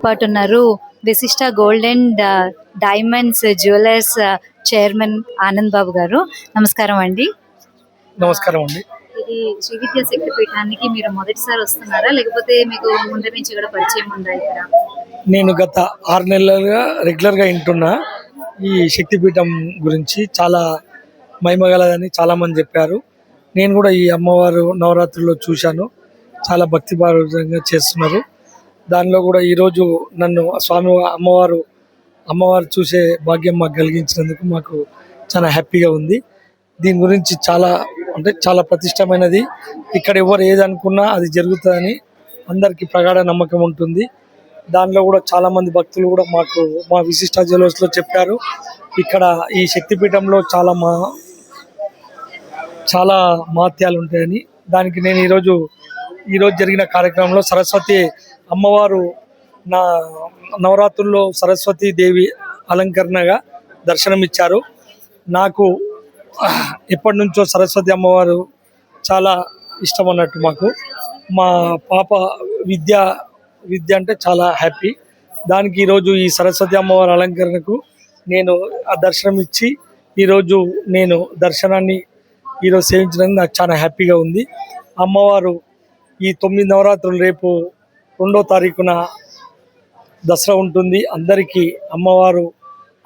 పాటు ఉన్నారు Vishishta gold and diamonds jewellers chairman Anand Babu గారు. నమస్కారం అండి. నమస్కారం అండి. ఇది శ్రీ విద్యా శక్తిపీఠానికి మీరు మొదటిసారి వస్తున్నారా, లేకపోతే మీకు ముందు నుంచి కూడా పరిచయం ఉందా ఇక్కడ? నేను గత 6 నెలలుగా రెగ్యులర్గా వింటున్నా ఈ శక్తిపీఠం గురించి. చాలా మహిమగలదని చాలామంది చెప్పారు. నేను కూడా ఈ అమ్మవారు నవరాత్రుల్లో చూశాను. చాలా భక్తిభావంగా చేస్తున్నారు. దానిలో కూడా ఈరోజు నన్ను అమ్మవారు చూసే భాగ్యం మాకు కలిగించినందుకు మాకు చాలా హ్యాపీగా ఉంది. దీని గురించి చాలా ప్రతిష్టమైనది. ఇక్కడ ఎవరు ఏది అనుకున్నా అది జరుగుతుందని అందరికీ ప్రగాఢ నమ్మకం ఉంటుంది. దానిలో కూడా చాలామంది భక్తులు కూడా మా విశిష్ట జ్యువెలర్స్లో చెప్పారు. ఇక్కడ ఈ శక్తిపీఠంలో చాలా మహత్యాలు ఉంటాయని. దానికి నేను ఈరోజు జరిగిన కార్యక్రమంలో సరస్వతి అమ్మవారు నవరాత్రుల్లో సరస్వతి దేవి అలంకరణగా దర్శనమిచ్చారు. నాకు ఎప్పటి నుంచో సరస్వతి అమ్మవారు చాలా ఇష్టం అన్నట్టు. మా పాప విద్య అంటే చాలా హ్యాపీ. దానికి ఈరోజు ఈ సరస్వతి అమ్మవారి అలంకరణకు నేను ఆ దర్శనం ఇచ్చి ఈరోజు నేను దర్శనాన్ని ఈరోజు సేవించడానికి నాకు చాలా హ్యాపీగా ఉంది. అమ్మవారు ఈ 9 నవరాత్రులు రేపు 2వ తారీఖున దసరా ఉంటుంది. అందరికీ అమ్మవారు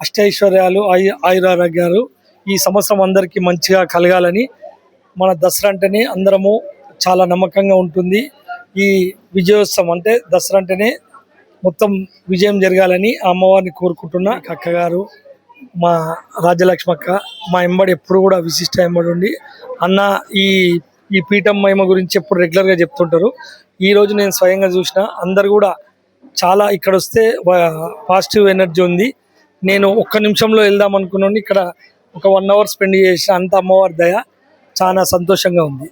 అష్టైశ్వర్యాలు ఆయురారోగ్యాలు ఈ సంవత్సరం అందరికీ మంచిగా కలగాలని, మన దసరా అంటేనే అందరము చాలా నమ్మకంగా ఉంటుంది. ఈ విజయోత్సవం అంటే దసరా అంటేనే మొత్తం విజయం జరగాలని ఆ అమ్మవారిని కోరుకుంటున్నా. అక్కగారు మా రాజ్యలక్ష్మి అక్క మా ఎంబడి ఎప్పుడు కూడా విశిష్ట ఎంబడి ఉండి అన్న ఈ పీఠం మహిమ గురించి ఎప్పుడు రెగ్యులర్గా చెప్తుంటారు. ఈరోజు నేను స్వయంగా చూసిన అందరు కూడా చాలా ఇక్కడ వస్తే పాజిటివ్ ఎనర్జీ ఉంది. నేను ఒక్క నిమిషంలో వెళ్దాం అనుకున్నాను. ఇక్కడ ఒక 1 అవర్ స్పెండ్ చేసిన అంత అమ్మవారి దయ. చాలా సంతోషంగా ఉంది.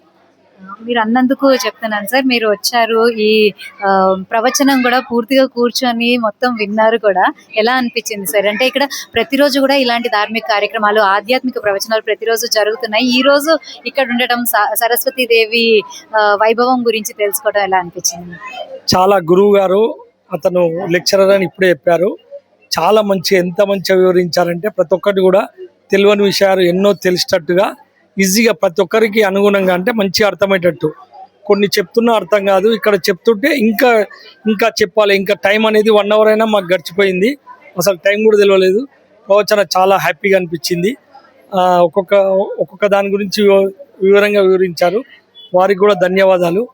మీరు అన్నందుకు చెప్తున్నాను సార్. మీరు వచ్చారు, ఈ ప్రవచనం కూడా పూర్తిగా కూర్చొని మొత్తం విన్నారు కూడా. ఎలా అనిపించింది సార్? అంటే ఇక్కడ ప్రతిరోజు కూడా ఇలాంటి ధార్మిక కార్యక్రమాలు, ఆధ్యాత్మిక ప్రవచనాలు ప్రతిరోజు జరుగుతున్నాయి. ఈ రోజు ఇక్కడ ఉండటం, సరస్వతి దేవి వైభవం గురించి తెలుసుకోవడం ఎలా అనిపించింది? చాలా గురువు గారు, అతను లెక్చరర్ అని ఇప్పుడే చెప్పారు. చాలా ఎంత మంచిగా వివరించారంటే ప్రతి ఒక్కటి కూడా తెలియని విషయాలు ఎన్నో తెలిసేటట్టుగా ఈజీగా ప్రతి ఒక్కరికి అనుగుణంగా, అంటే మంచిగా అర్థమయ్యేటట్టు. కొన్ని చెప్తున్నా అర్థం కాదు, ఇక్కడ చెప్తుంటే ఇంకా చెప్పాలి. ఇంకా టైం అనేది 1 అవర్ అయినా మాకు గడిచిపోయింది. అసలు టైం కూడా తెలియలేదు. ప్రవచన చాలా హ్యాపీగా అనిపించింది. ఒక్కొక్క దాని గురించి వివరంగా వివరించారు. వారికి కూడా ధన్యవాదాలు.